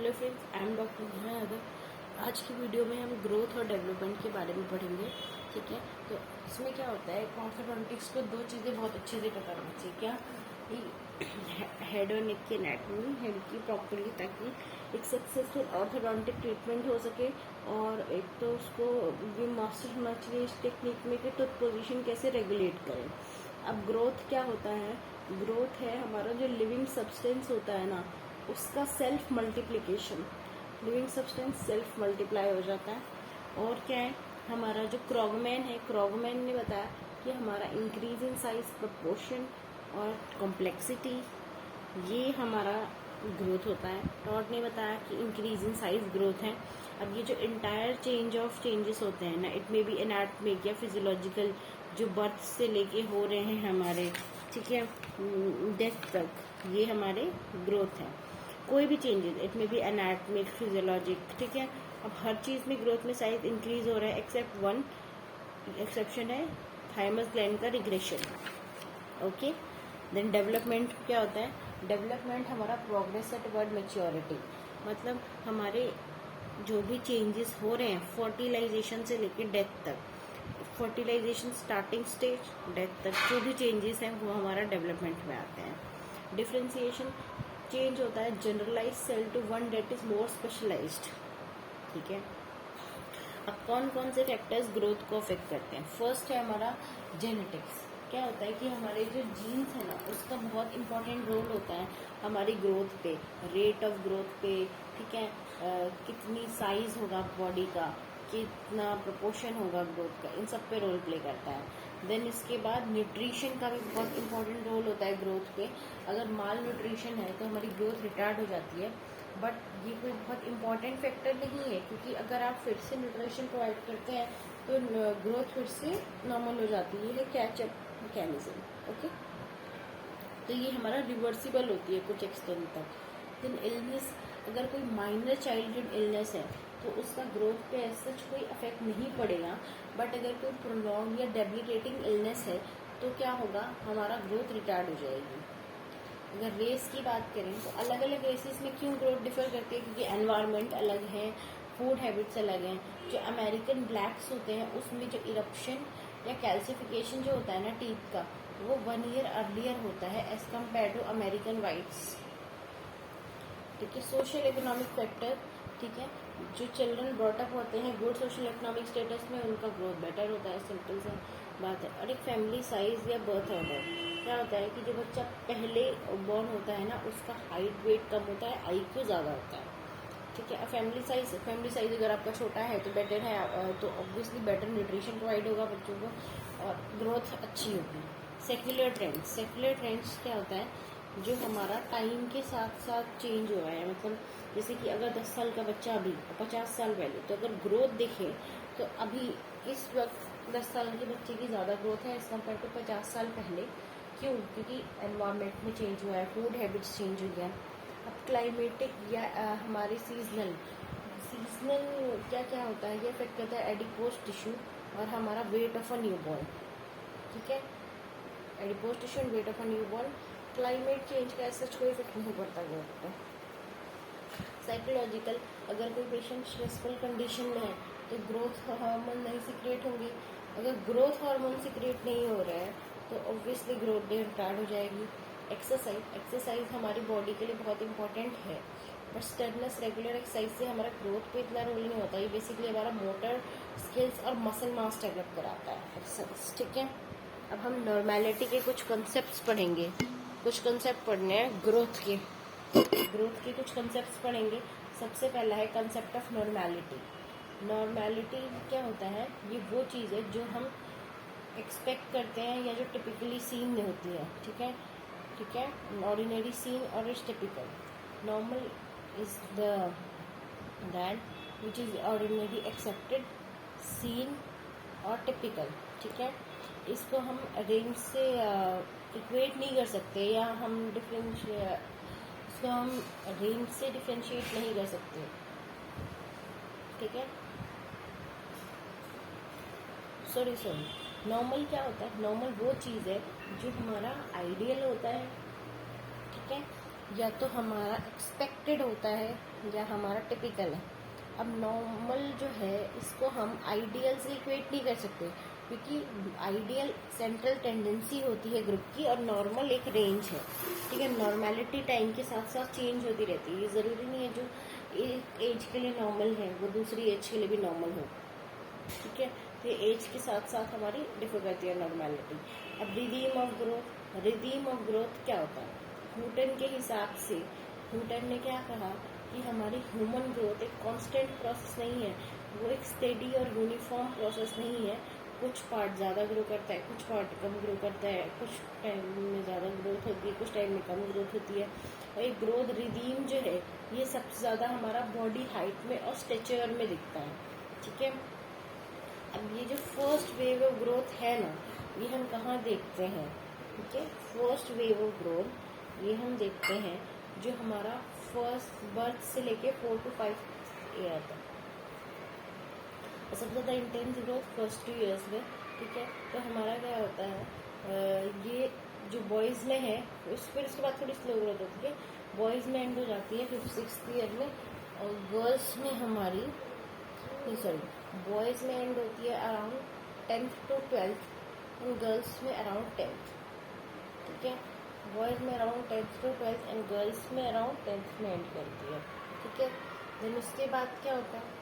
Hello friends, I am doctor Neha Yadav. आज की video में हम ग्रोथ और डेवलपमेंट के बारे में पढ़ेंगे। ठीक है, तो इसमें क्या होता है, ऑर्थोडोंटिक्स को दो चीज़ें बहुत अच्छे से पता होनी चाहिए। क्या हेड और नेक की एनाटॉमी, हेड की प्रॉपर्ली, ताकि एक सक्सेसफुल ऑर्थोडोंटिक ट्रीटमेंट हो सके। और एक तो उसको ये मास्टर होना चाहिए इस टेक्निक में कि टूथ पोजीशन कैसे रेगुलेट करें। अब ग्रोथ क्या होता है? ग्रोथ है हमारा जो लिविंग सब्सटेंस होता है ना, उसका self multiplication. Living substance self multiply हो जाता है। और क्या है, हमारा जो क्रॉगमैन है, क्रॉगमैन ने बताया कि हमारा इंक्रीज इन साइज, प्रपोर्शन और कॉम्प्लेक्सिटी, ये हमारा ग्रोथ होता है। टॉड ने बताया कि इंक्रीज इन साइज ग्रोथ है। अब ये जो इंटायर चेंजेस होते हैं ना, इट मे बी एनाटॉमिक या फिजियोलॉजिकल, जो बर्थ से लेके हो रहे हैं हमारे, ठीक है, डेथ तक, ये हमारे ग्रोथ है। कोई भी changes, it may be anatomic, physiologic, ठीक है। अब हर चीज़ में ग्रोथ में साइज इंक्रीज हो रहा है, एक्सेप्ट वन एक्सेप्शन है, थाइमस ग्लैंड का रिग्रेशन। ओके, देन डेवलपमेंट क्या होता है? डेवलपमेंट हमारा प्रोग्रेस टुवर्ड मैच्योरिटी, मतलब हमारे जो भी चेंजेस हो रहे हैं फर्टिलाइजेशन से लेकर डेथ तक, फर्टिलाइजेशन स्टार्टिंग स्टेज, डेथ तक जो भी चेंजेस हैं वो हमारा डेवलपमेंट में आते हैं। डिफ्रेंसिएशन चेंज होता है generalise cell to one that is more specialised. ठीक है, अब कौन कौन से फैक्टर्स ग्रोथ को अफेक्ट करते हैं? फर्स्ट है हमारा जेनेटिक्स। क्या होता है कि हमारे जो जीन्स है ना, उसका बहुत इंपॉर्टेंट रोल होता है हमारी ग्रोथ पे, रेट ऑफ ग्रोथ पे, ठीक है, कितनी साइज होगा बॉडी का, कितना प्रोपोर्शन होगा ग्रोथ का, इन सब पे रोल प्ले करता है। देन इसके बाद न्यूट्रिशन का भी बहुत इंपॉर्टेंट रोल होता है ग्रोथ पे। अगर माल न्यूट्रिशन है तो हमारी ग्रोथ रिटार्ड हो जाती है, बट ये कोई बहुत इंपॉर्टेंट फैक्टर नहीं है, क्योंकि अगर आप फिर से न्यूट्रिशन प्रोवाइड करते हैं तो ग्रोथ फिर से नॉर्मल हो जाती है। ये कैचअप मैकेनिज्म। ओके, तो ये हमारा रिवर्सिबल होती है कुछ एक्सटेंट तक। देन इलनेस, अगर कोई माइनर चाइल्डहुड इलनेस है तो उसका ग्रोथ पे ऐसा कोई इफेक्ट नहीं पड़ेगा, बट अगर कोई प्रोलॉन्ग या डेबिलिटेटिंग इलनेस है तो क्या होगा, हमारा ग्रोथ रिटार्ड हो जाएगी। अगर रेस की बात करें तो अलग अलग रेसेस में क्यों ग्रोथ डिफर करती है? क्योंकि एनवायरनमेंट अलग है, फूड हैबिट्स अलग हैं। जो अमेरिकन ब्लैक्स होते हैं उसमें जो इरप्शन या कैल्सिफिकेशन जो होता है ना टीथ का, वो 1 ईयर अर्लियर होता है as compare to American whites. ठीक है, सोशल इकोनॉमिक फैक्टर, ठीक है, जो चिल्ड्रन ब्रॉटअप होते हैं गुड सोशल इकोनॉमिक स्टेटस में, उनका ग्रोथ बेटर होता है, सिंपल सा बात है। और एक फैमिली साइज या बर्थ ऑर्डर, क्या होता है कि जो बच्चा पहले बॉर्न होता है ना, उसका हाइट वेट कम होता है, IQ ज़्यादा होता है। ठीक है, फैमिली साइज अगर आपका छोटा है तो बेटर है, तो ऑब्वियसली बेटर न्यूट्रिशन प्रोवाइड होगा बच्चों को और ग्रोथ अच्छी होगी। सेक्युलर ट्रेंड्स क्या होता है? जो हमारा टाइम के साथ साथ चेंज हो रहा है, मतलब जैसे कि अगर 10 साल का बच्चा अभी 50 साल पहले, तो अगर ग्रोथ देखें तो अभी इस वक्त 10 साल के बच्चे की ज़्यादा ग्रोथ है एज कम्पेयर टू 50 साल पहले। क्यों? क्योंकि एनवायरनमेंट में चेंज हुआ है, फूड हैबिट्स चेंज हो गया। अब क्लाइमेटिक या हमारे सीजनल क्या क्या होता है, ये अफेक्ट करता है एडिपोज टिश्यू और हमारा वेट ऑफ अ न्यूबॉर्न। ठीक है, adipose tissue and weight of a newborn. Climate change का ऐसा कोई इफेक्ट नहीं पड़ता ग्रोथ पे। साइकोलॉजिकल, अगर कोई पेशेंट स्ट्रेसफुल कंडीशन में है तो ग्रोथ हार्मोन नहीं सिक्रिएट होंगे। अगर ग्रोथ हार्मोन सिक्रिएट नहीं हो रहा है तो ऑब्वियसली ग्रोथ डे रिटार्ड हो जाएगी। एक्सरसाइज हमारी बॉडी के लिए बहुत इंपॉर्टेंट है, बट स्टेडनेस रेगुलर एक्सरसाइज से हमारा ग्रोथ पे इतना रोल नहीं होता। ये बेसिकली हमारा मोटर स्किल्स और मसल मास डेवलप कराता है एक्सरसाइज। ठीक है, अब हम नॉर्मेलिटी के कुछ कंसेप्ट पढ़ेंगे। कुछ कंसेप्ट पढ़ने हैं ग्रोथ के कुछ कंसेप्ट पढ़ेंगे। सबसे पहला है कंसेप्ट ऑफ नॉर्मेलिटी। नॉर्मेलिटी क्या होता है? ये वो चीज़ है जो हम एक्सपेक्ट करते हैं या जो टिपिकली सीन होती है। ठीक है, ordinary seen or is typical. Normal is that which is ordinary accepted, seen or typical. ठीक है, इसको हम रेंज से इक्वेट नहीं कर सकते, या हम इसको हम रेंज से डिफ्रेंशिएट नहीं कर सकते। ठीक है, सॉरी नॉर्मल क्या होता है? नॉर्मल वो चीज़ है जो हमारा आइडियल होता है। ठीक है, या तो हमारा एक्सपेक्टेड होता है या हमारा टिपिकल है। अब नॉर्मल जो है इसको हम आइडियल से इक्वेट नहीं कर सकते, क्योंकि आइडियल सेंट्रल टेंडेंसी होती है ग्रुप की और नॉर्मल एक रेंज है। ठीक है, नॉर्मेलिटी टाइम के साथ साथ चेंज होती रहती है। ये ज़रूरी नहीं है जो एक एज के लिए नॉर्मल है वो दूसरी एज के लिए भी नॉर्मल हो। ठीक है, तो ये एज के साथ साथ हमारी डिफर करती है नॉर्मेलिटी। अब रिदीम ऑफ ग्रोथ, रिदीम ऑफ ग्रोथ क्या होता है? ह्यूटन के हिसाब से, ह्यूटन ने क्या कहा कि हमारी ह्यूमन ग्रोथ एक कांस्टेंट प्रोसेस नहीं है, वो एक स्टेडी और यूनिफॉर्म प्रोसेस नहीं है। कुछ पार्ट ज़्यादा ग्रो करता है, कुछ पार्ट कम ग्रो करता है, कुछ टाइम में ज़्यादा ग्रोथ होती है, कुछ टाइम में कम ग्रोथ होती है। और ये ग्रोथ रिदीम जो है ये सबसे ज़्यादा हमारा बॉडी हाइट में और स्टेचर में दिखता है। ठीक है, अब ये जो फर्स्ट वेव ऑफ ग्रोथ है ना, ये हम कहाँ देखते हैं? ठीक है, फर्स्ट वेव ऑफ ग्रोथ ये हम देखते हैं जो हमारा फर्स्ट बर्थ से लेके 4 to 5 ईयर तक, सबसे ज़्यादा इंटेंस ग्रोथ फर्स्ट 2 ईयर्स में। ठीक है, तो हमारा क्या होता है, ये जो बॉयज़ में है फिर उसके बाद थोड़ी स्लो ग्रोथ होती है। बॉयज़ में एंड हो जाती है 5th-6th ईयर में, और गर्ल्स में हमारी बॉयज़ में एंड होती है around 10th to 12th and girls में अराउंड 10th। ठीक है, बॉयज़ में around 10th to 12th and girls में अराउंड 10th में एंड करती है। ठीक है, देन उसके बाद क्या होता है?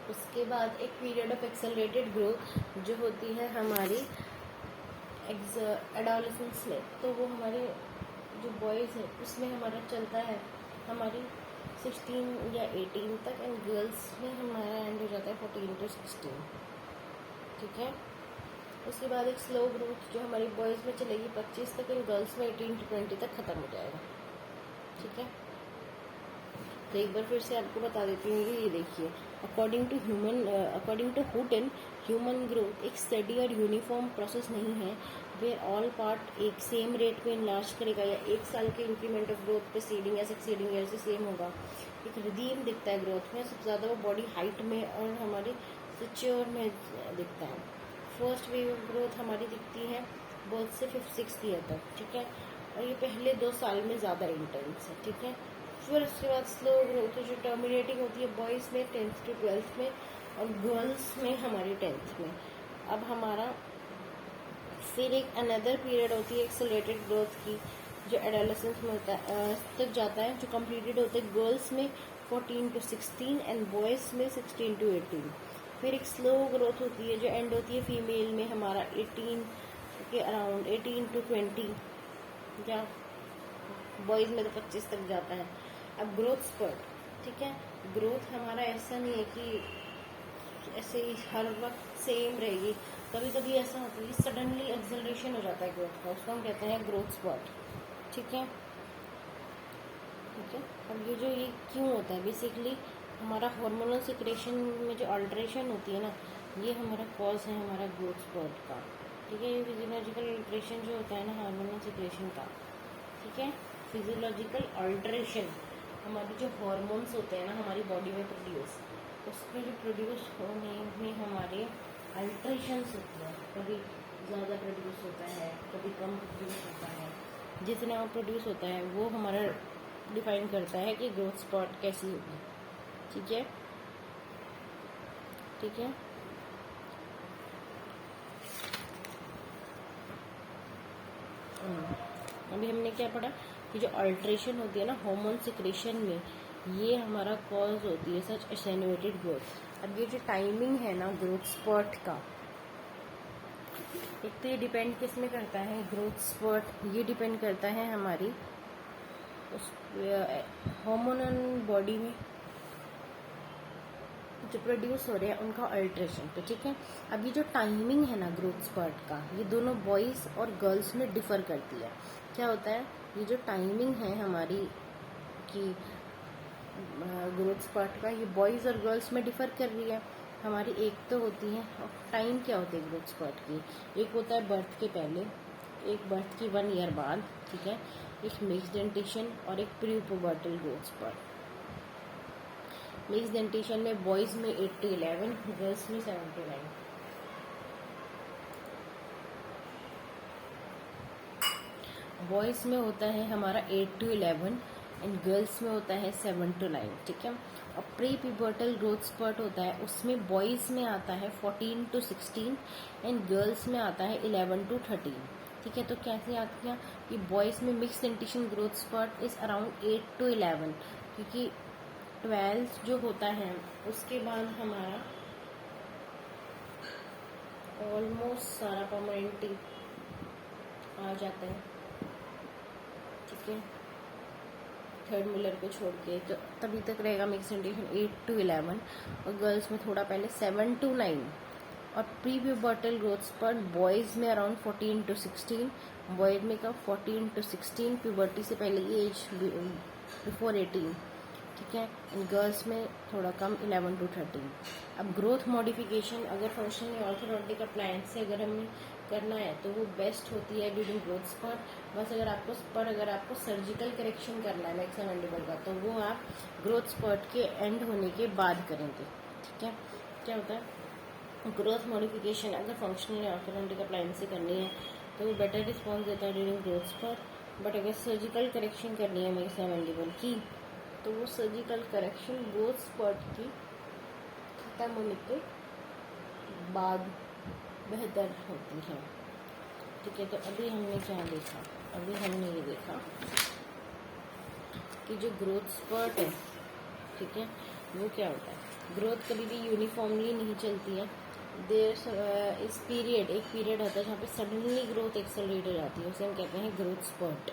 उसके बाद एक पीरियड ऑफ एक्सेलरेटेड ग्रोथ जो होती है हमारी एडोलेसेंस में, तो वो हमारे जो बॉयज़ है उसमें हमारा चलता है हमारी 16 या 18 तक, एंड गर्ल्स में हमारा एंड हो जाता है 14 to 16। ठीक है, उसके बाद एक स्लो ग्रोथ जो हमारी बॉयज़ में चलेगी 25 तक, एंड गर्ल्स में 18 to 20 तक ख़त्म हो जाएगा। ठीक है, तो एक बार फिर से आपको बता देती हूँ, ये देखिए, according to Hutton, human growth एक स्टडी और यूनिफॉर्म प्रोसेस नहीं है वे ऑल पार्ट एक सेम रेट में इनलार्ज करेगा या 1 साल के इंक्रीमेंट ऑफ ग्रोथ प्रीसीडिंग या सक्सीडिंग ईयर से सेम होगा। एक रिदीम दिखता है ग्रोथ में, सबसे ज़्यादा वो बॉडी हाइट में और हमारी स्टेचर में दिखता है। फर्स्ट वेव ऑफ ग्रोथ हमारी दिखती है बर्थ से 5th-6th ईयर तक। ठीक है, और ये पहले 2 साल में ज़्यादा इंटेंस है। ठीक है, फिर उसके बाद स्लो ग्रोथ जो टर्मिनेटिंग होती है बॉयज़ में 10th to 12th में, और गर्ल्स में हमारी 10th में। अब हमारा फिर एक अनदर पीरियड होती है एक्सेलरेटेड ग्रोथ की जो एडोलेसेंस में होता है तक जाता है, जो कंप्लीटेड होते हैं गर्ल्स में 14 to 16 एंड बॉयज़ में 16 to 18। फिर एक स्लो ग्रोथ होती है जो एंड होती है फीमेल में हमारा 18 के अराउंड 18 to 20, या बॉयज़ में तो 25 तक जाता है। अब ग्रोथ स्पर्ट, ठीक है, ग्रोथ हमारा ऐसा नहीं है कि ऐसे ही हर वक्त सेम रहेगी, कभी कभी ऐसा होता है कि सडनली एक्सेलरेशन हो जाता है ग्रोथ का, उसको हम कहते हैं ग्रोथ स्पर्ट। ठीक है, ठीक है, अब ये क्यों होता है? बेसिकली हमारा हार्मोनल सिक्रेशन में जो अल्ट्रेशन होती है ना, ये हमारा कॉज है हमारा ग्रोथ स्पर्ट का। ठीक है, ये फिजियोलॉजिकल अल्ट्रेशन जो होता है ना हार्मोनल सिक्रेशन का, ठीक है, फिजियोलॉजिकल अल्ट्रेशन हमारे जो हार्मोन्स होते हैं ना हमारी बॉडी में प्रोड्यूस, उसमें जो प्रोड्यूस होने में हमारे अल्ट्रेशंस होते हैं, कभी ज़्यादा प्रोड्यूस होता है कभी कम प्रोड्यूस होता है। जितना प्रोड्यूस होता है वो हमारा डिफाइन करता है कि ग्रोथ स्पॉट कैसी होगी। ठीक है, ठीक है, अभी हमने क्या पढ़ा कि जो अल्ट्रेशन होती है ना हार्मोन सिक्रेशन में, ये हमारा कॉज होती है सच एटेन्यूएटेड ग्रोथ। अब ये जो टाइमिंग है ना ग्रोथ स्पॉट का, एक तो ये डिपेंड किस में करता है ग्रोथ स्पॉट, ये डिपेंड करता है हमारी उस हार्मोनल बॉडी में जो प्रोड्यूस हो रहे हैं उनका अल्ट्रेशन पे। ठीक है, अब ये जो टाइमिंग है ना ग्रोथ स्पॉट का, ये दोनों बॉयज़ और गर्ल्स में डिफ़र करती है। क्या होता है, ये जो टाइमिंग है हमारी की ग्रोथ स्पॉट का, ये बॉयज़ और गर्ल्स में डिफ़र कर रही है हमारी। एक तो होती है टाइम, क्या होती है ग्रोथ स्पॉट की, एक होता है बर्थ के पहले, एक बर्थ की 1 ईयर बाद, ठीक है, एक मिक्स्ड डेंटेशन और एक pre pubertal growth spot. Mix dentition में बॉयज़ में 8 to 11, गर्ल्स में 7 to 9। बॉयज़ में होता है हमारा 8 to 11 एंड गर्ल्स में होता है 7 to 9, ठीक है। और प्री प्यूबर्टल ग्रोथ स्पर्ट होता है, उसमें बॉयज़ में आता है 14 to 16 एंड गर्ल्स में आता है 11 to 13, ठीक है। तो कैसे याद किया कि बॉयज़ में mix dentition growth spurt is around 8 to 11, क्योंकि 12 जो होता है उसके बाद हमारा ऑलमोस्ट सारा परमानेंट टीथ आ जाता है, ठीक है, थर्ड मिलर को छोड़ के। तो तभी तक रहेगा मिक्स डेंटिशन 8 to 11, और गर्ल्स में थोड़ा पहले 7 to 9। और prepubertal growth spurt boys में अराउंड 14 to 16, बॉयज़ में का 14 to 16 प्यूबर्टी से पहले की एज बिफोर 18, ठीक है। एंड गर्ल्स में थोड़ा कम 11 to 13। अब ग्रोथ मॉडिफिकेशन अगर फंक्शनल ऑर्थोडोंटिक अप्लायंस से अगर हमें करना है तो वो बेस्ट होती है ड्यूरिंग ग्रोथ स्पर्ट। बस अगर आपको सर्जिकल करेक्शन करना है मैक्सिमम मैंडिबल का, तो वो आप ग्रोथ स्पर्ट के एंड होने के बाद करेंगे, ठीक है। क्या होता है ग्रोथ मॉडिफिकेशन अगर फंक्शनल ऑर्थोडोंटिक अप्लायंस से करनी है तो वो बेटर रिस्पॉन्स देता है ड्यूरिंग ग्रोथ स्पर्ट। बट अगर सर्जिकल करेक्शन करनी है मैक्सिमम मैंडिबल की, तो वो सर्जिकल करेक्शन ग्रोथ स्पर्ट की खत्म होने के बाद बेहतर होती है, ठीक है। तो अभी हमने क्या देखा, अभी हमने ये देखा कि जो ग्रोथ स्पर्ट है, ठीक है, वो क्या होता है। ग्रोथ कभी भी यूनिफॉर्मली नहीं चलती है। देयर इस पीरियड एक पीरियड आता है जहाँ पे सडनली ग्रोथ एक्सेलरेट हो जाती है, उसे हम कहते हैं ग्रोथ स्पर्ट।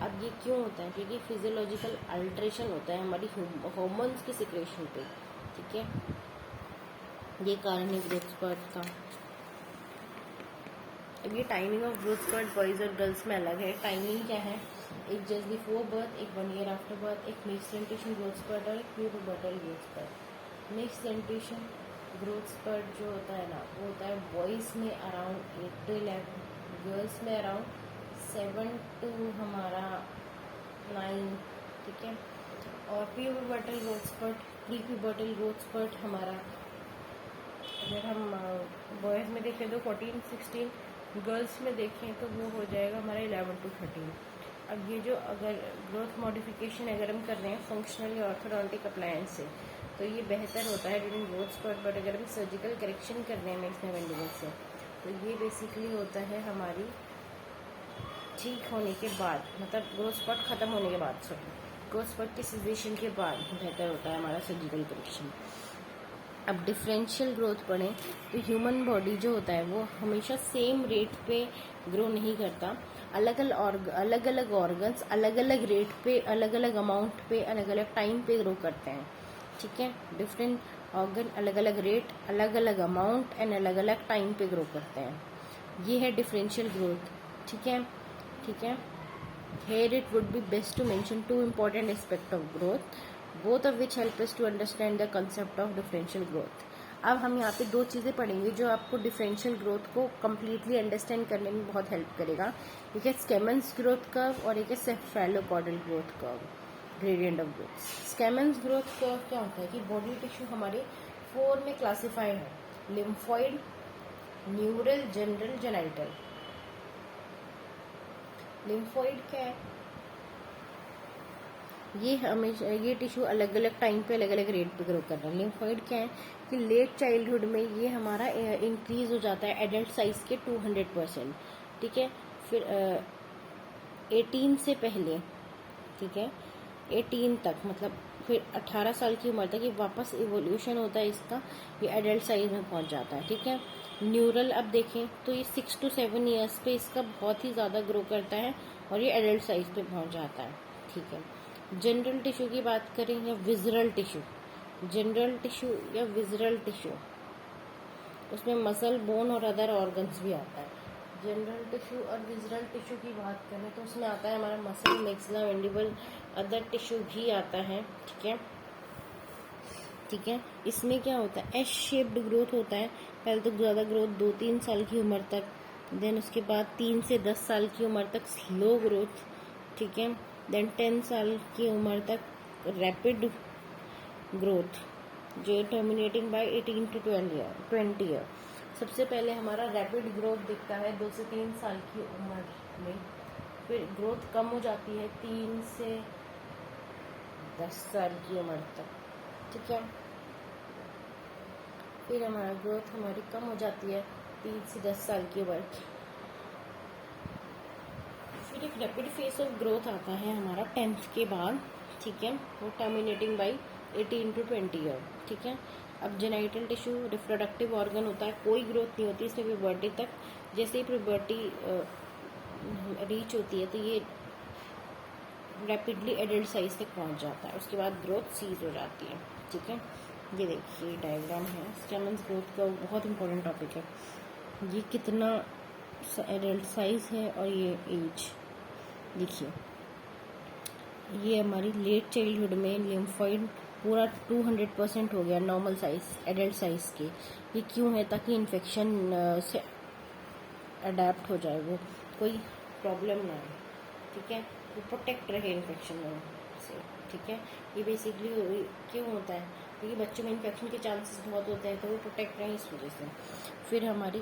अब ये क्यों होता है, क्योंकि फिजियोलॉजिकल अल्ट्रेशन होता है हमारी हार्मोन्स की सिक्रेशन पे, ठीक है। ये कारण है ग्रोथ स्पर्ट का। अब ये timing of growth spurt boys और गर्ल्स में अलग है। टाइमिंग क्या है, एक जस्ट बिफोर बर्थ, एक 1 year आफ्टर बर्थ, एक मिक्स डेंटिशन ग्रोथ स्पर्ट और एक pubertal growth spurt. Mix dentition growth spurt जो होता है ना, वो होता है बॉयज़ में अराउंड 8 to 11, गर्ल्स में अराउंड 7 to हमारा 9, ठीक है। और pubertal growth spurt, prepubertal growth spurt हमारा अगर हम बॉयज़ में देखें तो 14-16, गर्ल्स में देखें तो वो हो जाएगा हमारा 11 to 13। अब ये जो अगर ग्रोथ मॉडिफिकेशन अगर हम कर रहे हैं फंक्शनल या ऑर्थोडोंटिक अप्लायंस से, तो ये बेहतर होता है ड्यूरिंग ग्रोथ स्पर्ट। बट अगर हम सर्जिकल करेक्शन कर रहे हैं मैक्सिमम मैंडिबल से, तो ये बेसिकली होता है हमारी ठीक होने के बाद, मतलब ग्रोथ स्पर्ट ख़त्म होने के बाद, ग्रोथ स्पर्ट के सिजेशन के बाद बेहतर होता है हमारा सर्जिकल करेक्शन। अब डिफरेंशियल ग्रोथ पढ़ें तो ह्यूमन बॉडी जो होता है वो हमेशा सेम रेट पे ग्रो नहीं करता। अलग अलग ऑर्गन्स अलग अलग रेट पे, अलग अलग अमाउंट पे, अलग अलग टाइम पे ग्रो करते हैं, ठीक है। डिफरेंट ऑर्गन अलग अलग रेट, अलग अलग अमाउंट एंड अलग अलग टाइम पे ग्रो करते हैं। ये है डिफरेंशियल ग्रोथ, ठीक है, ठीक है। Here it would be best to mention two important aspects of growth, both of which help us to understand the concept of differential growth. अब हम यहाँ पे दो चीज़ें पढ़ेंगे जो आपको डिफरेंशियल ग्रोथ को कम्प्लीटली अंडरस्टैंड करने में बहुत हेल्प करेगा। एक है स्केमेंस ग्रोथ कर्व और एक है cephalocaudal growth curve, gradient of growth. Scammon's growth curve क्या होता है कि बॉडी टिश्यू हमारे 4 में क्लासिफाइड है, lymphoid, neural, general, genital. Lymphoid क्या है, ये हमेशा ये टिश्यू अलग अलग टाइम पे अलग अलग रेट पे ग्रो कर रहा है। लिम्फॉइड क्या है कि लेट चाइल्डहुड में ये हमारा इंक्रीज हो जाता है एडल्ट साइज के 200%, ठीक है। फिर 18 से पहले, ठीक है, 18 तक, मतलब फिर 18 साल की उम्र तक ये वापस इवोल्यूशन होता है इसका, ये एडल्ट साइज में पहुंच जाता है, ठीक है। न्यूरल अब देखें तो ये 6 to 7 ईयर्स पे इसका बहुत ही ज़्यादा ग्रो करता है और ये एडल्ट साइज पे पहुंच जाता है, ठीक है। जनरल टिश्यू की बात करें या विजरल टिश्यू, जनरल टिश्यू या विजरल टिश्यू, उसमें मसल, बोन और अदर ऑर्गन्स भी आता है। जनरल टिश्यू और विजरल टिश्यू की बात करें तो उसमें आता है हमारा muscle, maxilla, mandible, other tissue भी आता है, ठीक है, ठीक है। इसमें क्या होता है, एस शेप्ड ग्रोथ होता है। पहले तो ज़्यादा ग्रोथ 2-3 साल की उम्र तक, देन उसके बाद 3 से 10 साल की उम्र तक स्लो ग्रोथ, ठीक है। देन 10 साल की उम्र तक रैपिड ग्रोथ जो टर्मिनेटिंग बाय 18 to 20 ईयर। सबसे पहले हमारा रैपिड ग्रोथ दिखता है 2 से 3 साल की उम्र में, फिर ग्रोथ कम हो जाती है 3 से 10 साल की उम्र तक, ठीक है। फिर हमारा ग्रोथ हमारी कम हो जाती है 3 से 10 साल की उम्र। फिर एक रैपिड फेस ऑफ ग्रोथ आता है हमारा 10th के बाद, ठीक है, वो टर्मिनेटिंग बाई 18 to 20 ईयर, ठीक है। अब जेनाइटल टिश्यू रिप्रोडक्टिव ऑर्गन होता है, कोई ग्रोथ नहीं होती इसमें प्यूबर्टी तक। जैसे ही प्यूबर्टी रीच होती है तो ये रैपिडली एडल्ट साइज तक पहुंच जाता है, उसके बाद ग्रोथ सीज हो जाती है, ठीक है। ये देखिए डायग्राम है स्टेमन्स ग्रोथ का, बहुत इंपॉर्टेंट टॉपिक है। ये कितना एडल्ट साइज है और ये एज देखिए, ये हमारी लेट चाइल्डहुड में लिम्फोइड पूरा 200% हो गया नॉर्मल साइज एडल्ट साइज के। ये क्यों है? ताकि इन्फेक्शन से अडेप्ट हो जाए, वो कोई प्रॉब्लम ना आए, ठीक है, वो प्रोटेक्ट रहे इन्फेक्शन से, ठीक है। ये बेसिकली क्यों होता है? क्योंकि बच्चों में इन्फेक्शन के चांसेस बहुत होते हैं, तो वो प्रोटेक्ट रहे इस वजह से। फिर हमारी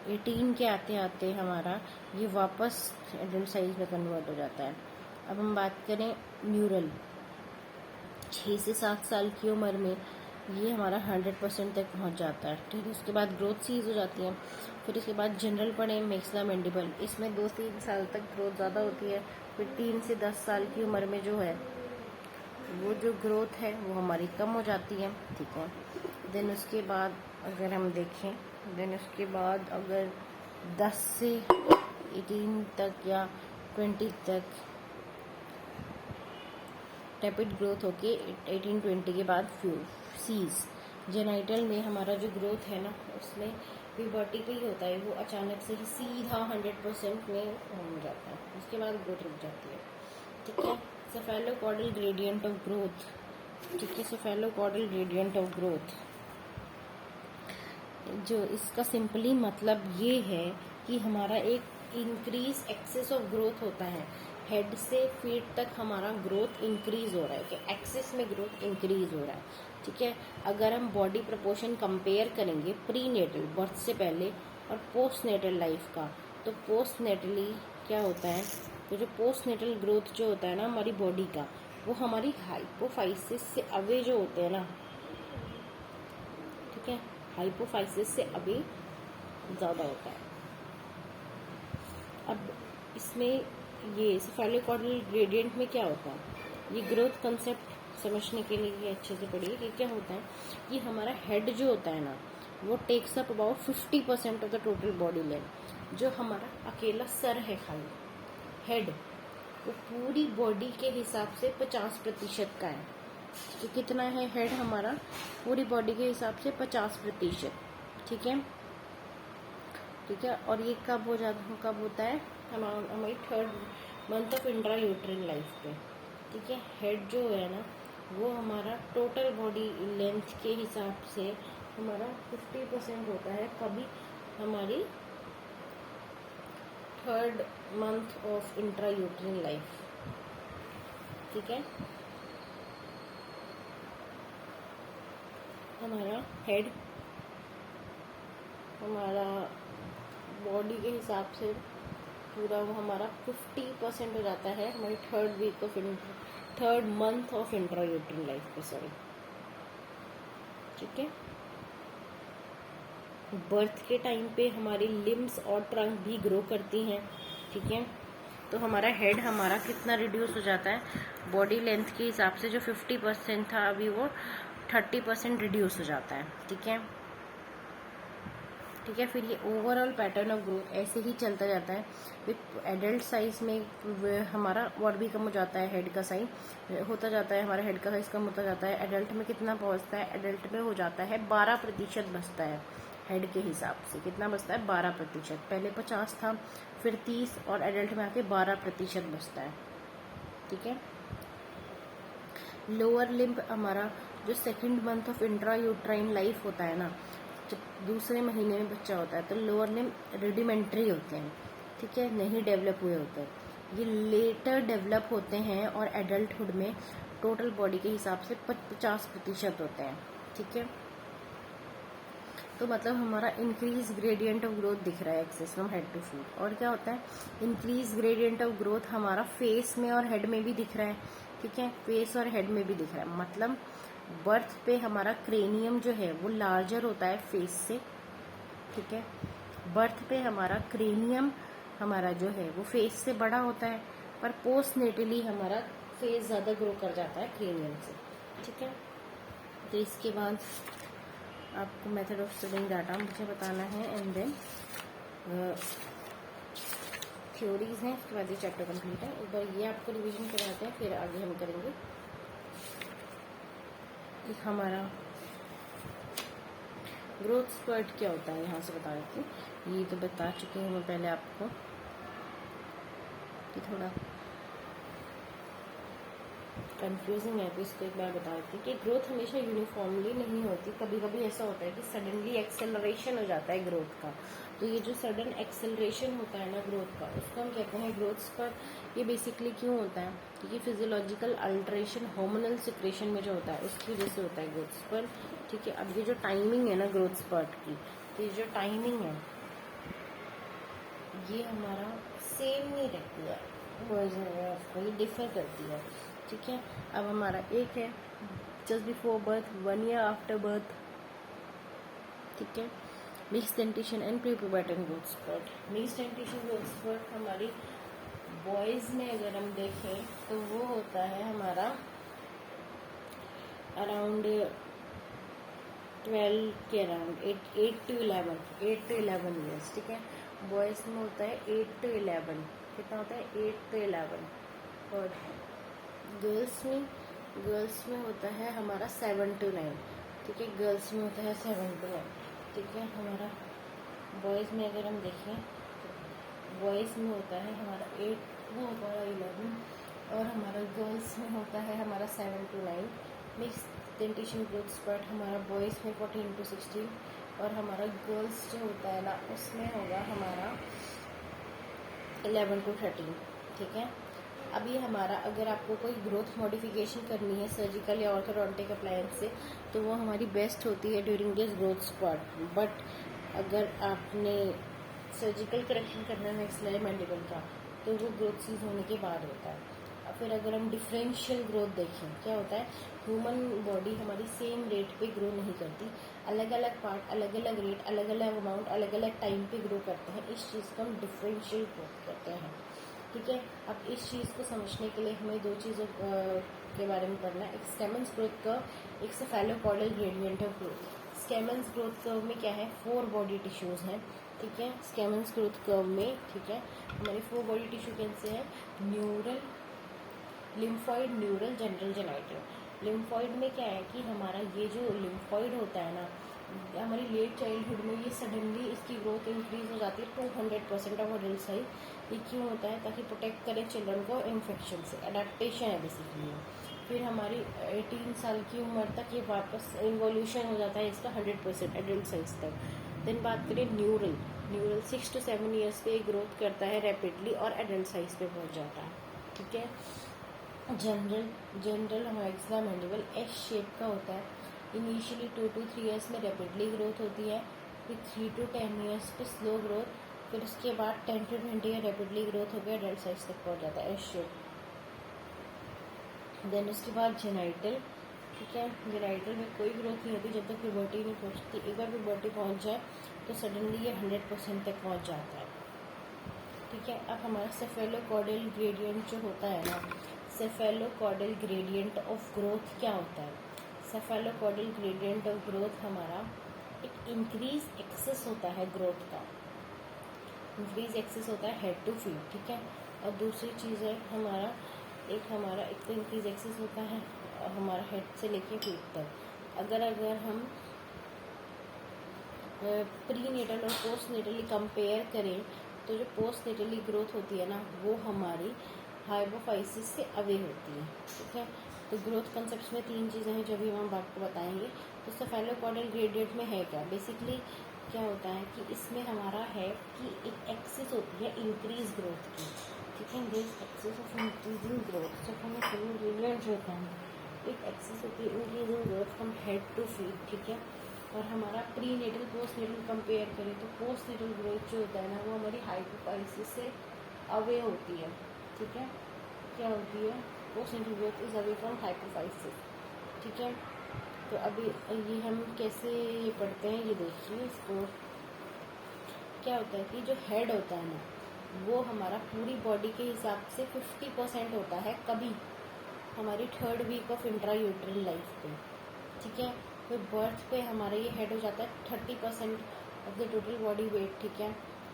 18 के आते आते हमारा ये वापस एडल्ट साइज में कन्वर्ट हो जाता है। अब हम बात करें न्यूरल, 6 से 7 साल की उम्र में ये हमारा 100% तक पहुंच जाता है, ठीक है। उसके बाद ग्रोथ सीज हो जाती है। फिर उसके बाद जनरल पढ़े मैक्सिला मैंडिबल, इसमें 2 से 3 साल तक ग्रोथ ज़्यादा होती है। फिर 3 से 10 साल की उम्र में जो है वो जो ग्रोथ है वो हमारी कम हो जाती है, ठीक है। देन उसके बाद अगर हम देखें, देन उसके बाद अगर 10 से 18 तक या 20 तक रैपिड ग्रोथ होके 18-20 के बाद सीज। जेनाइटल में हमारा जो ग्रोथ है ना, उसमें प्यूबर्टी पे ही होता है, वो अचानक से ही सीधा 100% में हो जाता है, उसके बाद ग्रोथ रुक जाती है, ठीक है। सेफेलोकॉर्डल ग्रेडियंट ऑफ ग्रोथ, ठीक है, सेफेलोकॉर्डल ग्रेडियंट ऑफ ग्रोथ, जो इसका सिंपली मतलब ये है कि हमारा एक इंक्रीज एक्सेस ऑफ ग्रोथ होता है, हेड से फीट तक हमारा ग्रोथ इंक्रीज हो रहा है, कि एक्सेस में ग्रोथ इंक्रीज हो रहा है, ठीक है। अगर हम बॉडी प्रपोर्शन कंपेयर करेंगे प्री नेटल बर्थ से पहले और पोस्ट नेटल लाइफ का, तो पोस्ट नेटली क्या होता है, तो जो पोस्ट नेटल ग्रोथ जो होता है ना हमारी बॉडी का, वो हमारी हाइपोफाइसिस से अवे जो होते हैं ना, ठीक है, हाइपोफाइसिस से अभी ज़्यादा होता है। अब इसमें ये सेफेलोकॉर्डल ग्रेडियंट में क्या होता है, ये ग्रोथ कंसेप्ट समझने के लिए ये अच्छे से पढ़िए कि क्या होता है। ये हमारा हेड जो होता है ना, वो takes up about 50% of the total body length. जो हमारा अकेला सर है खाली हेड, वो पूरी बॉडी के हिसाब से 50% का है। तो कितना है हेड हमारा पूरी बॉडी के हिसाब से 50%, ठीक है, ठीक है। और ये कब होता है हमारी 3rd month of intrauterine life पे, ठीक है। हेड जो है ना वो हमारा टोटल बॉडी लेंथ के हिसाब से हमारा 50% होता है कभी हमारी 3rd month of intrauterine life, ठीक है। हमारा हेड हमारा बॉडी के हिसाब से पूरा वो हमारा 50% हो जाता है हमारी 3rd month of intrauterine life पे, सॉरी, ठीक है। बर्थ के टाइम पे हमारी लिम्स और ट्रंक भी ग्रो करती हैं, ठीक है। तो हमारा हेड हमारा कितना रिड्यूस हो जाता है, बॉडी लेंथ के हिसाब से जो 50% था अभी वो 30% रिड्यूस हो जाता है, ठीक है, ठीक है। फिर ये ओवरऑल पैटर्न ऑफ ग्रोथ ऐसे ही चलता जाता है। विथ एडल्ट साइज में हमारा और भी कम हो जाता है, हेड का साइज होता जाता है, हमारा हेड का साइज कम होता जाता है। एडल्ट में कितना पहुंचता है, एडल्ट में हो जाता है 12% बचता है हेड के हिसाब से, कितना बचता है 12%, पहले 50 था, फिर 30 और एडल्ट में आके 12% बचता है, ठीक है। लोअर लिम्ब हमारा जो 2nd month of intrauterine life होता है ना, जब दूसरे महीने में बच्चा होता है तो लोअर लिम्ब रेडिमेंट्री होते हैं, ठीक है, नहीं डेवलप हुए होते हैं, ये लेटर डेवलप होते हैं और एडल्टहुड में टोटल बॉडी के हिसाब से 50% होते हैं, ठीक है। तो मतलब हमारा इंक्रीज ग्रेडियंट ऑफ ग्रोथ दिख रहा है axis from head to feet. और क्या होता है, इंक्रीज ग्रेडियंट ऑफ ग्रोथ हमारा फेस में और हेड में भी दिख रहा है, ठीक है, फेस और हेड में भी दिख रहा है। मतलब बर्थ पे हमारा क्रेनियम जो है वो लार्जर होता है फेस से, ठीक है, बर्थ पे हमारा क्रेनियम हमारा जो है वो फेस से बड़ा होता है, पर पोस्ट नेटली हमारा फेस ज़्यादा ग्रो कर जाता है क्रेनियम से, ठीक है। तो इसके बाद आपको मेथड ऑफ स्टडिंग डाटा मुझे बताना है, एंड देन थ्योरीज हैं, उसके बाद ये चैप्टर कंप्लीट है। एक बार ये आपको रिवीजन करवाते हैं, फिर आगे हम करेंगे। एक हमारा ग्रोथ स्पर्ट क्या होता है यहाँ से बता देती हूँ, ये तो बता चुकी हूँ मैं पहले आपको कि थोड़ा कंफ्यूजिंग है, तो इसको एक बार बता देती हूँ कि ग्रोथ हमेशा यूनिफॉर्मली नहीं होती। कभी कभी ऐसा होता है कि सडनली एक्सेलरेशन हो जाता है ग्रोथ का। तो ये जो सडन एक्सेलरेशन होता है ना ग्रोथ का, उसको हम कहते हैं ग्रोथ स्पर्ट। ये बेसिकली क्यों होता है, क्योंकि फिजियोलॉजिकल अल्ट्रेशन हार्मोनल सिक्रेशन में जो होता है उसकी वजह से होता है ग्रोथ स्पर्ट, ठीक है। अब ये जो टाइमिंग है ना ग्रोथ स्पर्ट की, तो ये जो टाइमिंग है ये हमारा सेम नहीं रहती है, ये डिफर करती है, ठीक है। अब हमारा एक है just before birth, 1 year after birth, ठीक है। Mix dentition and prepubertal growth spurt. Mix dentition growth spurt हमारी बॉयज़ में अगर हम देखें तो वो होता है हमारा अराउंड 12 के अराउंड 8 to 11 ईयर्स, ठीक है। बॉयज़ में होता है 8 to 11, कितना होता है 8 to 11। और गर्ल्स में होता है हमारा 7 to 9, ठीक है। गर्ल्स में होता है 7 to 9, ठीक है। हमारा बॉयज़ में अगर हम देखें तो बॉयज़ में होता है हमारा 8 वो हमारा 11, और हमारा गर्ल्स में होता है हमारा 7 to 9। Mix dentition growth spurt हमारा बॉयज़ में 14 to 16, और हमारा गर्ल्स जो होता है ना उसमें होगा हमारा 11 to 13, ठीक है। अभी हमारा अगर आपको कोई ग्रोथ मॉडिफिकेशन करनी है सर्जिकल या ऑर्थोडोंटिक अप्लायंस से, तो वो हमारी बेस्ट होती है during this growth spurt. But अगर आपने सर्जिकल करेक्शन करना है मैक्सिलरी मैंडिबल का, तो वो ग्रोथ सीज होने के बाद होता है। और फिर अगर हम डिफरेंशियल ग्रोथ देखें, क्या होता है, ह्यूमन बॉडी हमारी सेम रेट पे ग्रो नहीं करती, अलग अलग पार्ट अलग अलग रेट अलग अलग अमाउंट अलग अलग टाइम पे ग्रो करते हैं। इस चीज़ को हम डिफरेंशियल ग्रोथ कहते हैं, ठीक है। अब इस चीज़ को समझने के लिए हमें दो चीज़ों के बारे में पढ़ना है, एक स्केमेंस ग्रोथ कर्व, एक cephalocaudal gradient of growth. Scammon's growth curve में क्या है, 4 बॉडी टिश्यूज़ हैं, ठीक है। स्केमेंस ग्रोथ कर्व में, ठीक है, हमारे 4 बॉडी टिश्यू कैसे हैं, neural, lymphoid, neural, general, genital. Lymphoid में क्या है कि हमारा ये जो लिम्फॉइड होता है ना, हमारी लेट चाइल्डहुड में ये सडनली इसकी ग्रोथ इंक्रीज हो जाती है 200% ऑफ एडल्ट साइज। ये क्यों होता है, ताकि प्रोटेक्ट करे चिल्ड्रन को इन्फेक्शन से, अडेप्टेशन है बेसिकली। फिर हमारी 18 साल की उम्र तक ये वापस इवोल्यूशन हो जाता है इसका 100% एडल्ट साइज तक। देन बात करें न्यूरल, 6 to 7 ईयर्स पे ग्रोथ करता है रैपिडली और एडल्ट साइज पे पहुंच जाता है, ठीक है। जनरल हमारा एक्स्ट्रा मैंडिबल एस शेप का होता है। इनिशियली 2 to 3 ईयर्स में रैपिडली ग्रोथ होती है, फिर 3 to 10 ईयर्स पे स्लो ग्रोथ, फिर उसके बाद 10 to 20 ईयर रैपिडली ग्रोथ होकर एडल्ट साइज तक पहुंच जाता है एस शेप। देन उसके बाद जेनाइटल, ठीक है। जेनाइटल में कोई ग्रोथ नहीं होती जब तक प्यूबर्टी नहीं पहुंचती। एक बार प्यूबर्टी पहुंच जाए तो सडनली ये 100% तक पहुंच जाता है, ठीक है। अब हमारा सेफेलोकॉर्डल ग्रेडियंट जो होता है ना, सेफेलोकॉर्डल ग्रेडियंट ऑफ ग्रोथ क्या होता है, सेफेलोकॉर्डल ग्रेडियंट ऑफ ग्रोथ हमारा एक इंक्रीज एक्सेस होता है ग्रोथ का, इंक्रीज एक्सेस होता है हेड टू फीट, ठीक है। और दूसरी चीज़ है हमारा एक तो इंक्रीज एक्सेस होता है हमारा हेड से लेके फीट तक। अगर हम प्री नेटल और पोस्ट नेटली कंपेयर करें, तो जो पोस्ट नेटली ग्रोथ होती है ना वो हमारी हाइपोफाइसिस से अवे होती है, ठीक है। तो ग्रोथ कंसेप्ट में 3 चीज़ें हैं जो भी हम आपको बताएंगे। तो सेफेलोकॉर्डल ग्रेडियंट में है क्या, बेसिकली क्या होता है कि इसमें हमारा है कि एक एक्सेस होती है इंक्रीज ग्रोथ की, ठीक है। This axis of increasing growth, जब हमें ग्रेडियंट होता है एक एक्सेस होती है increasing growth from head to feet, ठीक है। और हमारा prenatal postnatal compare करें तो पोस्ट नेटल ग्रोथ जो होता है ना वो हमारी हाइपोफाइसिस से अवे होती है, ठीक है। क्या होती है? Postnatal growth is away from hypophysis, ठीक है। तो अभी ये हम कैसे ये पढ़ते हैं ये देखिए। इसको क्या होता है कि जो हेड होता है ना वो हमारा पूरी बॉडी के हिसाब से 50% होता है कभी हमारी 3rd वीक ऑफ इंट्रायूट्रल लाइफ पे, ठीक है। तो बर्थ पे हमारा ये हेड हो जाता है 30% of the total body weight, ठीक है।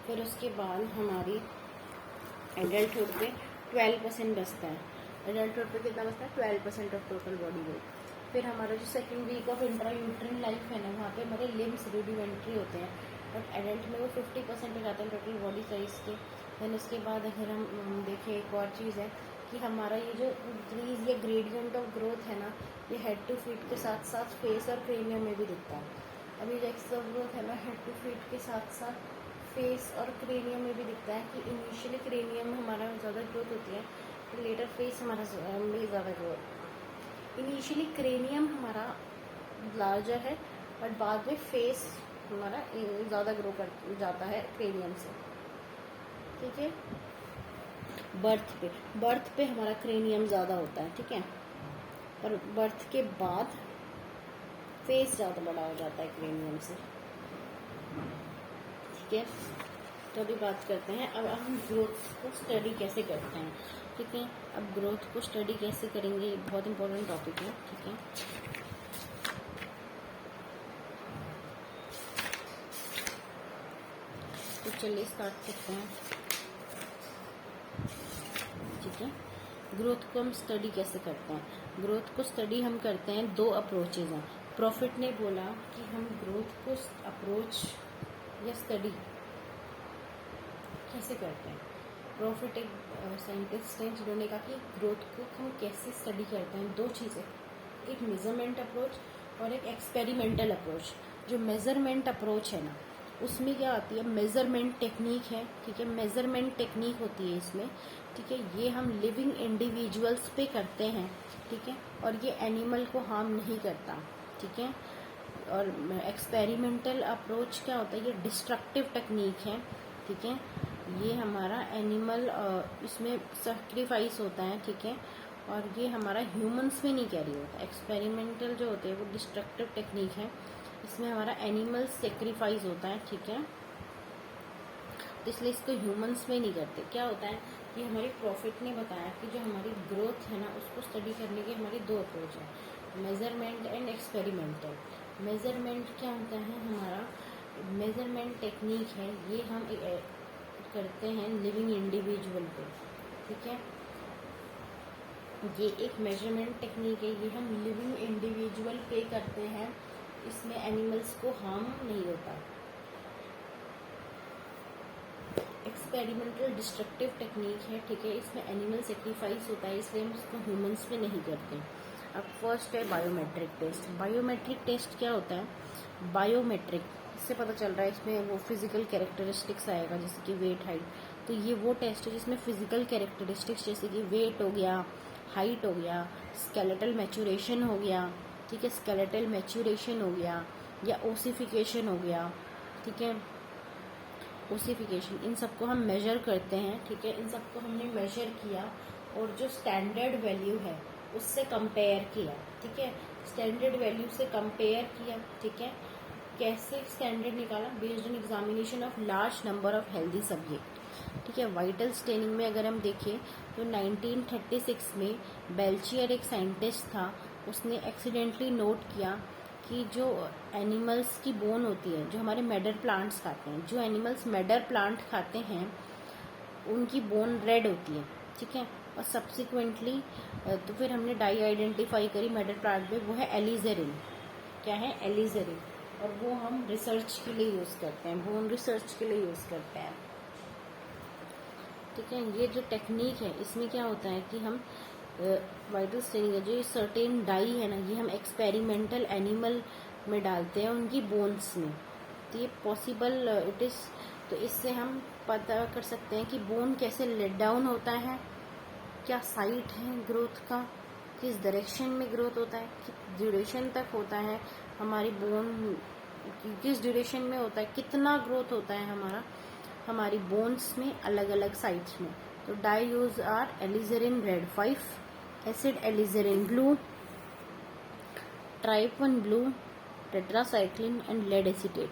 फिर उसके बाद हमारी एडल्टहुड पे 12% बचता है। एडल्टहुड पे कितना बचता है? 12% ऑफ टोटल बॉडी वेट। फिर हमारा जो 2nd वीक ऑफ इंट्रायूट्रल लाइफ है ना वहाँ पे हमारे लिम्स रूडिमेंट्री होते हैं, बट एडल्ट में वो 50% हो जाते हैं टोटल बॉडी साइज़ के। देन उसके बाद अगर हम देखें एक और चीज़ है कि हमारा ये जो इंक्रीज या ग्रेडियंट ऑफ ग्रोथ है ना ये हेड टू फीट के साथ साथ फेस और क्रेनियम में भी दिखता है। अभी जो एक्सेस ग्रोथ है ना हेड टू फीट के साथ साथ फेस और क्रेनियम में भी दिखता है कि इनिशियली क्रेनियम में हमारा ज़्यादा ग्रोथ होती है, तो लेटर फेस हमारा में ज़्यादा ग्रोथ। इनिशियली क्रेनियम हमारा लार्जर है बट बाद में फेस हमारा ज़्यादा ग्रो कर जाता है क्रेनियम से, ठीक है। बर्थ पे हमारा क्रेनियम ज़्यादा होता है, ठीक है, पर बर्थ के बाद फेस ज़्यादा बड़ा हो जाता है क्रेनियम से, ठीक है। तो अभी बात करते हैं अब हम ग्रोथ को स्टडी कैसे करते हैं, ठीक है। अब ग्रोथ को स्टडी कैसे करेंगे बहुत इंपॉर्टेंट टॉपिक है, ठीक है। तो चलिए स्टार्ट करते हैं, ठीक है। ग्रोथ को हम स्टडी कैसे करते हैं? ग्रोथ को स्टडी हम करते हैं 2 अप्रोचेज हैं। प्रॉफिट ने बोला कि हम ग्रोथ को अप्रोच या स्टडी कैसे करते हैं। प्रॉफिट एक साइंटिस्ट है जिन्होंने कहा कि ग्रोथ को हम कैसे स्टडी करते हैं, 2 चीज़ें, एक मेजरमेंट अप्रोच और एक एक्सपेरिमेंटल अप्रोच। जो मेजरमेंट अप्रोच है ना उसमें क्या आती है, मेजरमेंट टेक्निक है, ठीक है। मेजरमेंट टेक्निक होती है इसमें, ठीक है। ये हम लिविंग इंडिविजुअल्स पे करते हैं, ठीक है, और ये एनिमल को हार्म नहीं करता, ठीक है। और एक्सपेरिमेंटल अप्रोच क्या होता है, ये डिस्ट्रक्टिव टेक्निक है, ठीक है। ये हमारा एनिमल इसमें सेक्रीफाइस होता है, ठीक है, और ये हमारा ह्यूमंस में नहीं कैरी होता। एक्सपेरिमेंटल जो होते हैं वो डिस्ट्रक्टिव टेक्निक है, इसमें हमारा एनिमल सेक्रीफाइस होता है, ठीक है। इसलिए इसको ह्यूमंस में नहीं करते। क्या होता है कि हमारी प्रॉफिट ने बताया कि जो हमारी ग्रोथ है ना उसको स्टडी करने के हमारी 2 अप्रोच है, मेजरमेंट एंड एक्सपेरिमेंटल। मेजरमेंट क्या होता है, हमारा मेजरमेंट टेक्निक है ये हम करते हैं लिविंग इंडिविजुअल पे, ठीक है। ये एक मेजरमेंट टेक्निक है, ये हम लिविंग इंडिविजुअल पे करते हैं, इसमें एनिमल्स को हार्म नहीं होता। एक्सपेरिमेंटल डिस्ट्रक्टिव टेक्निक है, ठीक है, इसमें एनिमल सेक्रीफाइस होता है, इसलिए हम इसको ह्यूमंस पे नहीं करते। अब फर्स्ट है बायोमेट्रिक टेस्ट। बायोमेट्रिक टेस्ट क्या होता है? बायोमेट्रिक इससे पता चल रहा है इसमें वो फिजिकल कैरेक्टरिस्टिक्स आएगा जैसे कि वेट, हाइट। तो ये वो टेस्ट है जिसमें फिजिकल कैरेक्टरिस्टिक्स जैसे कि वेट हो गया, हाइट हो गया, स्केलेटल मैचुरेशन हो गया, ठीक है, स्केलेटल मैचुरेशन हो गया या ओसिफिकेशन हो गया, ठीक है, ओसिफिकेशन, इन सबको हम मेजर करते हैं, ठीक है। इन सबको हमने मेजर किया और जो स्टैंडर्ड वैल्यू है उससे कंपेयर किया, ठीक है, स्टैंडर्ड वैल्यू से कंपेयर किया, ठीक है। कैसे स्टैंडर्ड निकाला? Based on examination of large number of healthy subject, ठीक है। वाइटल स्टेनिंग में अगर हम देखें तो 1936 में बेल्चियर एक साइंटिस्ट था, उसने एक्सीडेंटली नोट किया कि जो एनिमल्स की बोन होती है, जो हमारे मेडर प्लांट्स खाते हैं, जो एनिमल्स मेडर प्लांट खाते हैं उनकी बोन रेड होती है, ठीक है। और सब्सिक्वेंटली तो फिर हमने डाई आइडेंटिफाई करी मेडर प्लांट में, वो है एलिजेरिन। क्या है? एलिजेरिन। और वो हम रिसर्च के लिए यूज़ करते हैं, बोन रिसर्च के लिए यूज़ करते हैं, ठीक है। ये जो टेक्निक है इसमें क्या होता है कि हम वाइटल स्टेनिंग है जो ये सर्टेन डाई है ना ये हम एक्सपेरिमेंटल एनिमल में डालते हैं उनकी बोन्स में, तो ये पॉसिबल इट इज़। तो इससे हम पता कर सकते हैं कि बोन कैसे लेट डाउन होता है, क्या साइट है ग्रोथ का, किस डायरेक्शन में ग्रोथ होता है, किस ड्यूरेशन तक होता है हमारी बोन किस ड्यूरेशन में होता है, कितना ग्रोथ होता है हमारी बोन्स में अलग अलग साइड्स में। तो dyes are alizarin red 5, acid alizarin blue, trypan blue, tetracycline and lead acetate.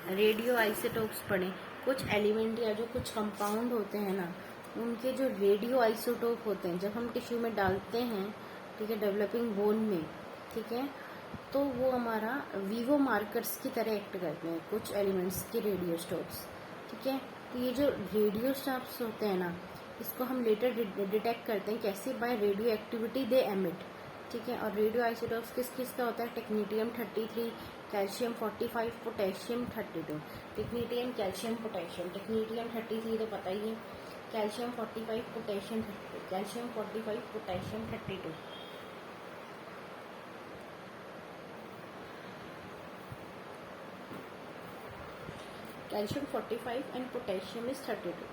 Radio isotopes पढ़ें। कुछ एलिमेंट या जो कुछ कंपाउंड होते हैं ना, उनके जो रेडियो आइसोटोप होते हैं, जब हम टिश्यू में डालते हैं, ठीक है, डेवलपिंग बोन में, ठीक है, तो वो हमारा वीवो मार्कर्स की तरह एक्ट करते हैं कुछ एलिमेंट्स के रेडियोस्टोप्स, ठीक है। तो ये जो रेडियोस्टोप्स होते हैं ना, इसको हम लेटर डिटेक्ट करते हैं कैसे, by radioactivity they emit, ठीक है। और रेडियो आइसोटोप्स किस का होता है, technetium 33, calcium 45, potassium 32। Technetium, calcium, potassium. Technetium 33 तो पता ही है, calcium 45, potassium 32, calcium 45, potassium 32। Calcium 45 and potassium is 32।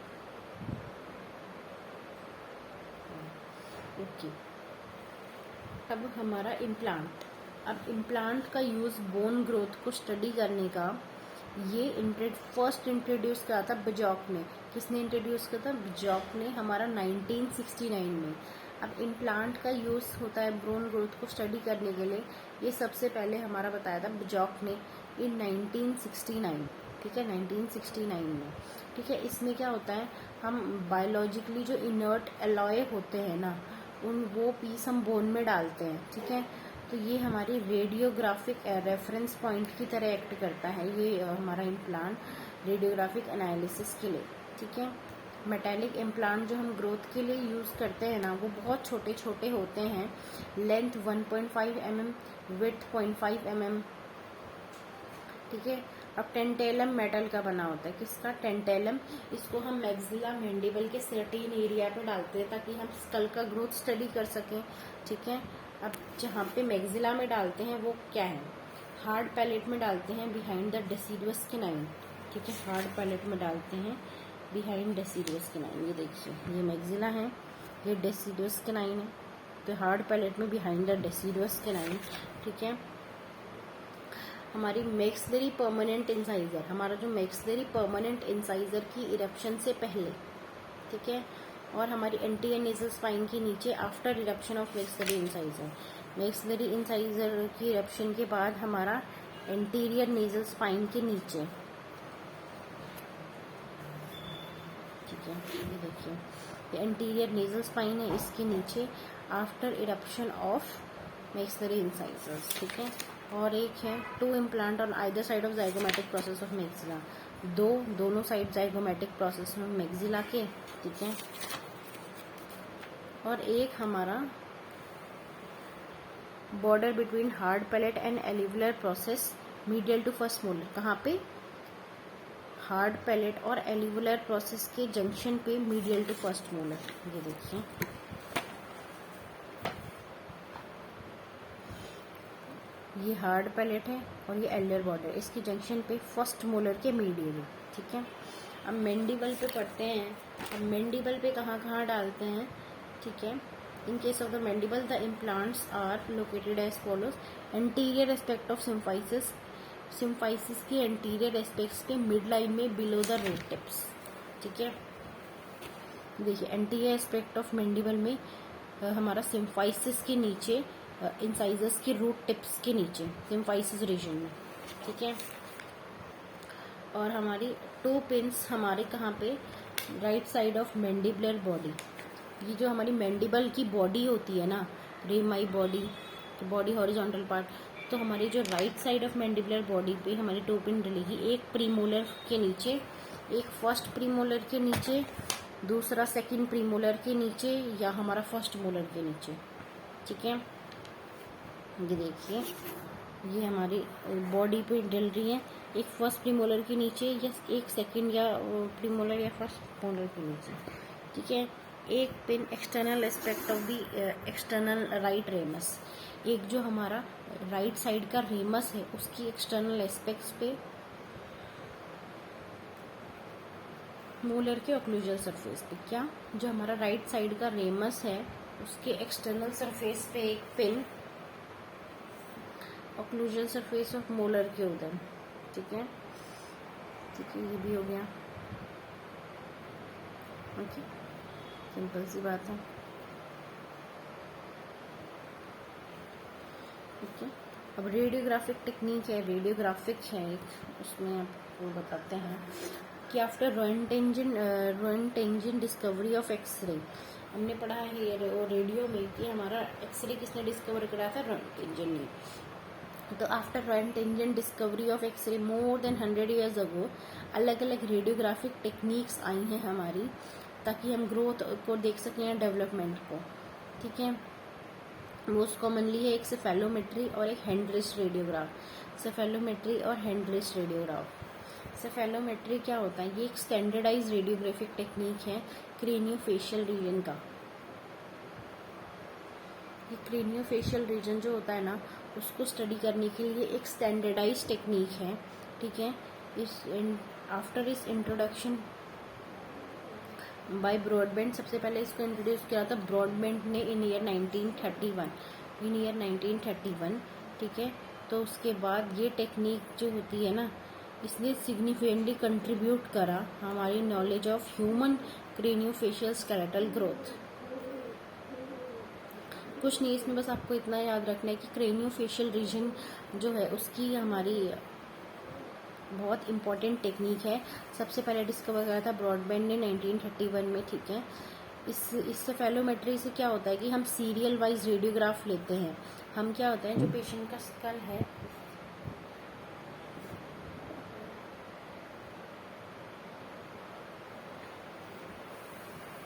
Okay, अब हमारा इम्प्लांट। अब इम्प्लांट का यूज़ बोन ग्रोथ को स्टडी करने का ये फर्स्ट इंट्रोड्यूस करा था बजॉक ने। किसने इंट्रोड्यूस किया था, बजॉक ने, हमारा 1969 में। अब इम्प्लांट का यूज़ होता है बोन ग्रोथ को स्टडी करने के लिए, ये सबसे पहले हमारा बताया था बजॉक ने इन 1969, ठीक है, 1969 में, ठीक है। इसमें क्या होता है, हम बायोलॉजिकली जो इनर्ट एलॉय होते हैं ना, वो पीस हम बोन में डालते हैं, ठीक है। तो ये हमारी रेडियोग्राफिक रेफरेंस पॉइंट की तरह एक्ट करता है ये हमारा इम्प्लांट रेडियोग्राफिक एनालिसिस के लिए, ठीक है। मेटालिक इम्प्लांट जो हम ग्रोथ के लिए यूज़ करते हैं ना, वो बहुत छोटे छोटे होते हैं, लेंथ 1.5 mm, विड्थ 0.5 mm, ठीक है। अब टेंटेलम मेटल का बना होता है, किसका, टेंटेलम। इसको हम मैक्सिला मैंडिबल के सर्टेन एरिया पे डालते हैं ताकि हम स्कल का ग्रोथ स्टडी कर सकें, ठीक है। अब जहाँ पे मैक्सिला में डालते हैं वो क्या है, हार्ड पैलेट में डालते हैं बिहाइंड द डेसिडुअस कैनाइन, ठीक है, हार्ड पैलेट में डालते हैं बिहाइंड डेसिडुअस कैनाइन। ये देखिए, ये मैक्सिला है, ये डेसिडुअस कैनाइन है, तो हार्ड पैलेट में बिहाइंड द डेसिडुअस कैनाइन, ठीक है। हमारी मैक्सिलरी परमानेंट इंसाइजर, हमारा जो मैक्सिलरी परमानेंट इंसाइजर की इरप्शन से पहले, ठीक है, और हमारी एंटीरियर नेजल स्पाइन के नीचे after eruption of maxillary incisor. Maxillary incisor की इरप्शन के बाद हमारा एंटीरियर नेजल स्पाइन के नीचे, ठीक है, ये देखिए, ये एंटीरियर नेजल स्पाइन है, इसके नीचे after eruption of maxillary incisors, ठीक है। और एक है two implant on either side of zygomatic process of maxilla, दोनों साइड जाइगोमेटिक प्रोसेस में मैक्सिला के, ठीक है। और एक हमारा border between hard palate and alveolar process medial to first molar, कहाँ पे, हार्ड पैलेट और एलिवुलर प्रोसेस के जंक्शन पे मीडियल टू फर्स्ट मोलर। ये देखिए, ये हार्ड पैलेट है और ये एल्डर बॉर्डर, इसके जंक्शन पे फर्स्ट मोलर के मीडियल, ठीक है। अब मैंडिबल पे पढ़ते हैं। अब मैंडिबल पे कहाँ कहाँ डालते हैं, ठीक है। In case of the mandible the implants are located as follows, anterior aspect of symphysis, symphysis की एंटीरियर एस्पेक्ट्स पे मिड लाइन में बिलो द रूट टिप्स, ठीक है। देखिए, एंटीरियर एस्पेक्ट ऑफ मैंडिबल में हमारा सिम्फाइसिस के नीचे, इंसाइजर्स के रूट टिप्स के नीचे, सिम्फाइसिस रीजन में, ठीक है। और हमारी टू पिन्स हमारे कहाँ पे, right side of mandibular body. ये जो हमारी मैंडिबल की बॉडी होती है ना, रेमाई बॉडी, तो बॉडी हॉरिजॉन्टल पार्ट, तो हमारी जो right side of mandibular body पे हमारी टू पिन डलेगी, एक प्रीमोलर के नीचे, एक फर्स्ट प्रीमोलर के नीचे, दूसरा सेकंड प्रीमोलर के नीचे, या हमारा फर्स्ट मोलर के नीचे, ठीक है। ये देखिए, ये हमारी बॉडी पे डल रही है, एक फर्स्ट प्रीमोलर के नीचे या एक सेकंड या प्रीमोलर या फर्स्ट मोलर के नीचे, ठीक है। एक pin external aspect of the external right ramus, एक जो हमारा राइट साइड का रेमस है उसकी एक्सटर्नल एस्पेक्ट्स पे मोलर के ऑक्लूजल सरफेस पे, क्या, जो हमारा राइट साइड का रेमस है उसके एक्सटर्नल सरफेस पे एक pin occlusion surface of molar के उधर, ठीक है, ठीक है, ये भी हो गया। ओके, सिंपल सी बात है। ठीक है, अब रेडियोग्राफिक टेक्निक है, रेडियोग्राफिक है एक, उसमें आपको बताते हैं कि after Roentgen discovery of x ray, हमने पढ़ा है रेडियो में कि हमारा एक्सरे किसने डिस्कवर करा था, रोएंटेंजिन ने। तो after Roentgen discovery of X ray more than 100 years ago, अलग अलग रेडियोग्राफिक टेक्निक्स आई हैं हमारी, ताकि हम ग्रोथ को देख सकें, डेवलपमेंट को। ठीक है, मोस्ट कॉमनली है एक सेफेलोमेट्री और एक हैंड-रेस्ट रेडियोग्राफ। सेफेलोमेट्री और हैंड-रेस्ट रेडियोग्राफ। सेफेलोमेट्री क्या होता है, ये एक स्टैंडर्डाइज रेडियोग्राफिक टेक्निक है क्रेनियोफेशियल रीजन का। ये क्रेनियोफेशियल रीजन जो होता है ना, उसको स्टडी करने के लिए एक स्टैंडर्डाइज टेक्निक है। ठीक है, आफ्टर इस इंट्रोडक्शन बाय ब्रॉडबैंड, सबसे पहले इसको इंट्रोड्यूस किया था ब्रॉडबैंड ने इन ईयर 1931। ठीक है, तो उसके बाद ये टेक्निक जो होती है ना, इसने सिग्निफिकेंटली कंट्रीब्यूट करा हमारी knowledge of human craniofacial skeletal growth. कुछ नहीं, इसमें बस आपको इतना याद रखना है कि क्रेनियोफेशियल रीजन जो है उसकी हमारी बहुत इंपॉर्टेंट टेक्निक है। सबसे पहले डिस्कवर करा था ब्रॉडबैंड ने 1931 में। ठीक है, इस सेफेलोमेट्री से क्या होता है कि हम सीरियल वाइज रेडियोग्राफ लेते हैं। हम क्या होता है, जो पेशेंट का स्कल है